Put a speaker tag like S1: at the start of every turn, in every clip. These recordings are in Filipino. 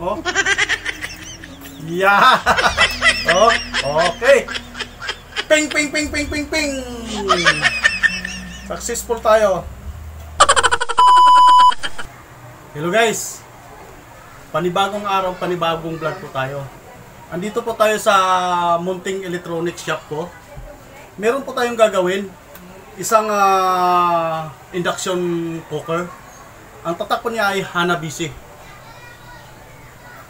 S1: Oh. Yeah. Oh, okay. Ping ping ping ping ping ping. Successful tayo. Hello guys. Panibagong araw, panibagong vlog po tayo. Andito po tayo sa munting electronics shop ko. Meron po tayong gagawin. Isang induction cooker. Ang tatak po niya ay Hanabishi.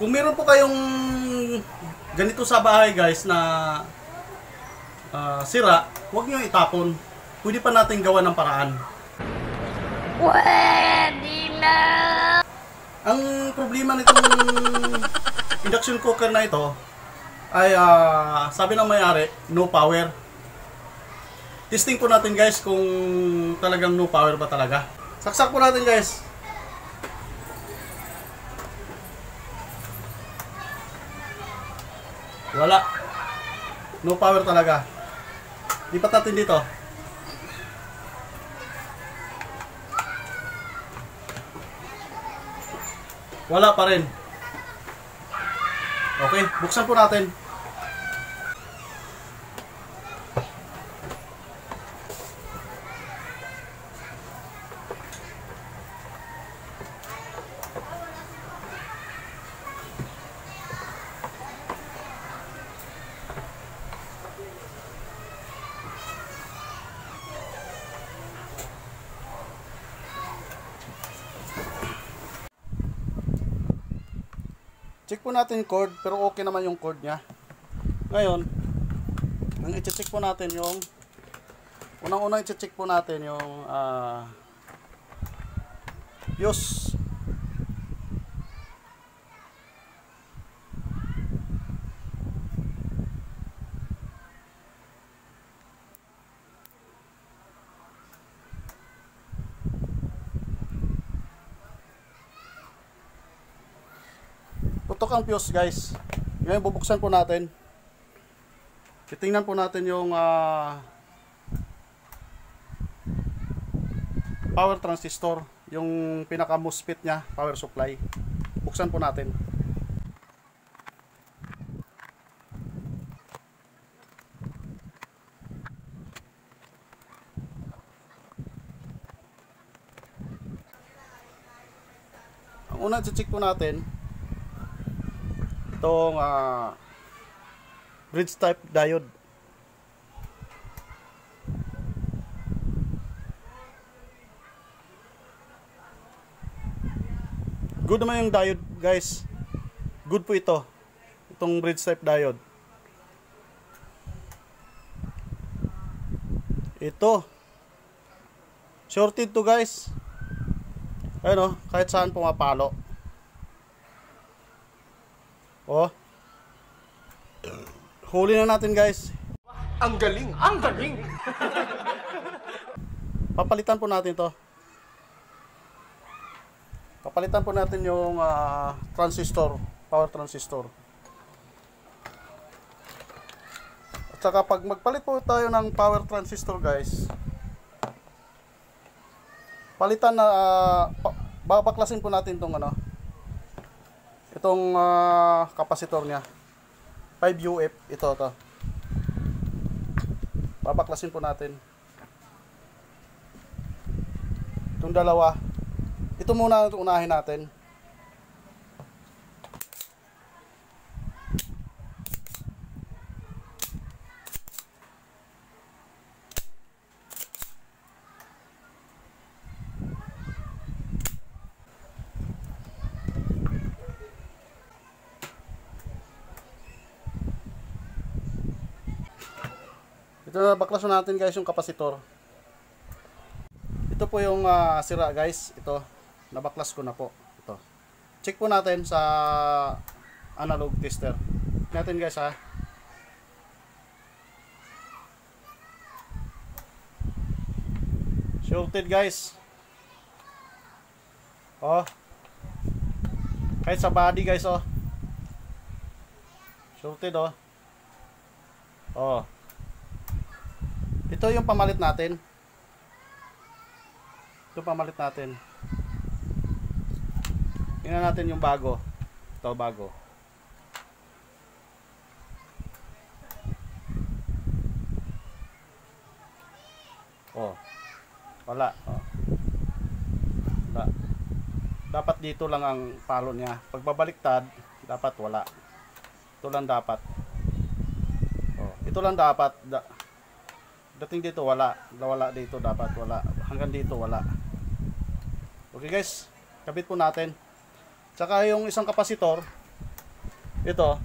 S1: Kung meron po kayong ganito sa bahay guys na sira, huwag nyo itapon. Pwede pa natin gawa ng paraan.
S2: Pwede na!
S1: Ang problema nitong induction cooker na ito ay sabi ng may-ari, no power. Testing po natin guys kung talagang no power ba talaga. Saksak po natin guys. Wala. No power talaga. Lipat natin dito. Wala pa rin. Okay, buksan po natin. Check po natin yung cord, pero okay naman yung cord niya. Ngayon, ang i-check po natin yung unang-unang i-check po natin yung fuse. Putok ang fuse guys. Ngayon bubuksan po natin. Titingnan po natin yung power transistor, yung pinaka MOSFET nya, power supply. Buksan po natin. Ang una i-check po natin itong bridge type diode. Good naman yung diode guys. Good po ito. Itong bridge type diode. Ito. Shorted to guys. Ayun o, kahit saan pumapalo. Oh. Huli na natin guys.
S3: Ang galing! Ang galing!
S1: Papalitan po natin to. Papalitan po natin yung transistor, power transistor. At saka pag magpalit po tayo ng power transistor guys, palitan na babaklasin po natin itong itong kapasitor niya 5UF ito babaklasin po natin itong dalawa. Ito muna unahin natin. Ito na baklasin natin guys yung kapasitor. Ito po yung sira guys. Ito, nabaklas ko na po. Ito. Check po natin sa analog tester. Natin guys ha. Shorted guys. Oh. Kahit sa body guys oh. Shorted oh. Oh. Ito yung pamalit natin. Ito pamalit natin. Tingnan natin yung bago. Ito bago. Oh. Wala. Oh. Wala. Dapat dito lang ang palo niya. Pag babaliktad, dapat wala. Ito lang dapat. Oh, ito lang dapat. Dating dito wala. Wala dito dapat wala. Hanggang dito wala. Okay guys, kabit po natin. Tsaka yung isang kapasitor, ito,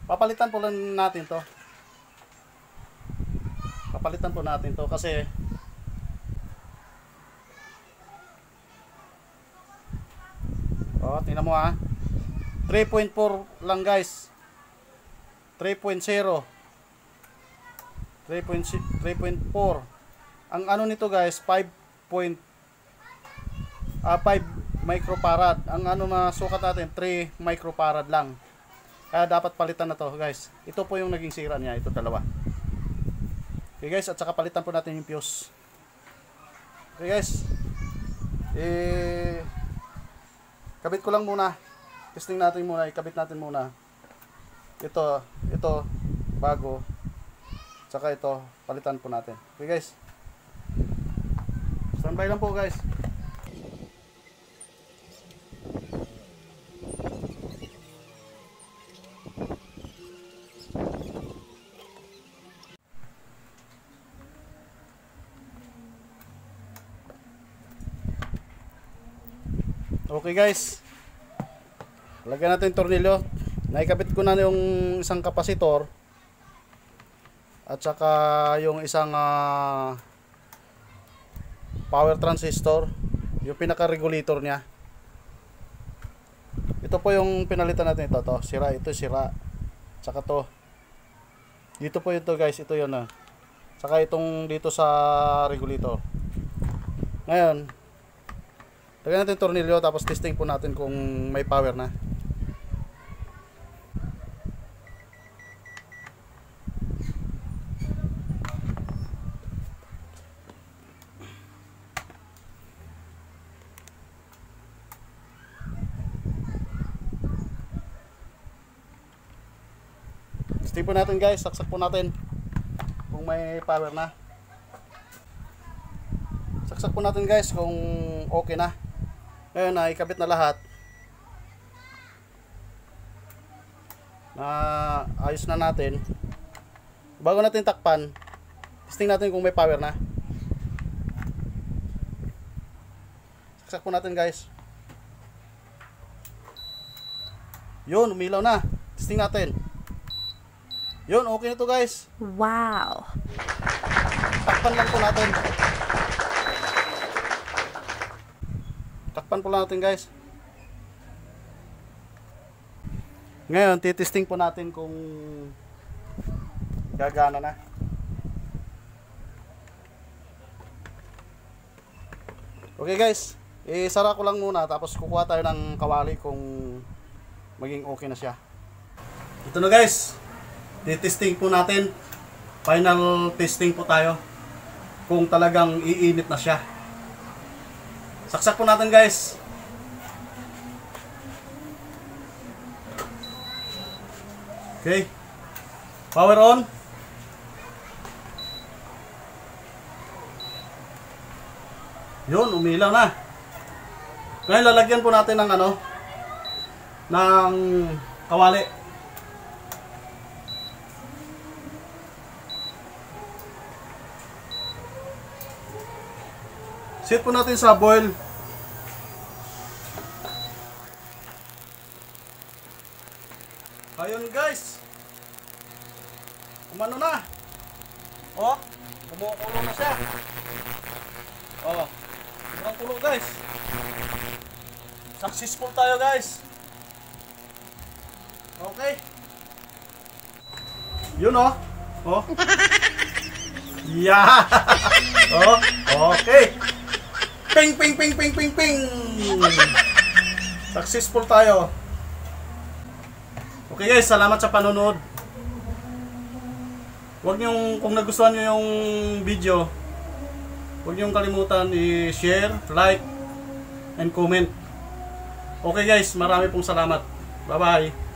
S1: papalitan po lang natin to. Papalitan po natin to kasi tingnan mo ha. 3.4 lang guys. 3.0. 3.4. Ang ano nito guys, 5 microfarad. Ang ano na sukat natin, 3 microfarad lang. Kaya dapat palitan na to guys. Ito po yung naging sira niya, ito dalawa. Okay guys, at saka palitan po natin yung fuse. Okay guys. Kabit ko lang muna. Testing natin muna, ikabit natin muna. Ito bago. Tsaka ito, palitan po natin. Okay guys. Standby lang po guys. Okay guys, lagyan natin yung tornilyo. Naikabit ko na yung isang kapasitor at saka yung isang power transistor, yung pinaka regulator niya. Ito po yung pinalitan natin. Ito sira, ito sira, saka to dito po ito guys, ito yun saka itong dito sa regulator. Ngayon lagyan natin tornilyo tapos testing po natin kung may power na. Testing po natin guys, saksak po natin kung may power na. Saksak po natin guys kung okay na. Ngayon na ikabit na lahat. Na ayos na natin. Bago natin takpan, testing natin kung may power na. Saksak po natin guys. Yun, umilaw na. Testing natin. Yun, okay na to guys.
S2: Wow.
S1: Takpan lang po natin. Takpan po lang natin guys. Ngayon, titesting po natin kung gagana na. Okay guys, isara ko lang muna tapos kukuha tayo ng kawali kung maging okay na siya. Ito na guys, titesting po natin. Final testing po tayo kung talagang iinit na siya. Saksak po natin guys. Okay. Power on. Yun, umilaw na. Ngayon lalagyan po natin ng ng kawali. Set po natin sa boil. Ayun guys. Umano na. Oh, kumukulo na siya. Oh, ang kulo guys. Successful tayo guys. Okay. Yun oh. Oh. Yeah. Oh, okay. Ping ping ping ping ping ping. Successful tayo. Okay guys, salamat sa panonood. Huwag niyong, kung nagustuhan niyo yung video, huwag niyong kalimutan i-share, like, and comment. Okay guys, marami pong salamat. Bye-bye.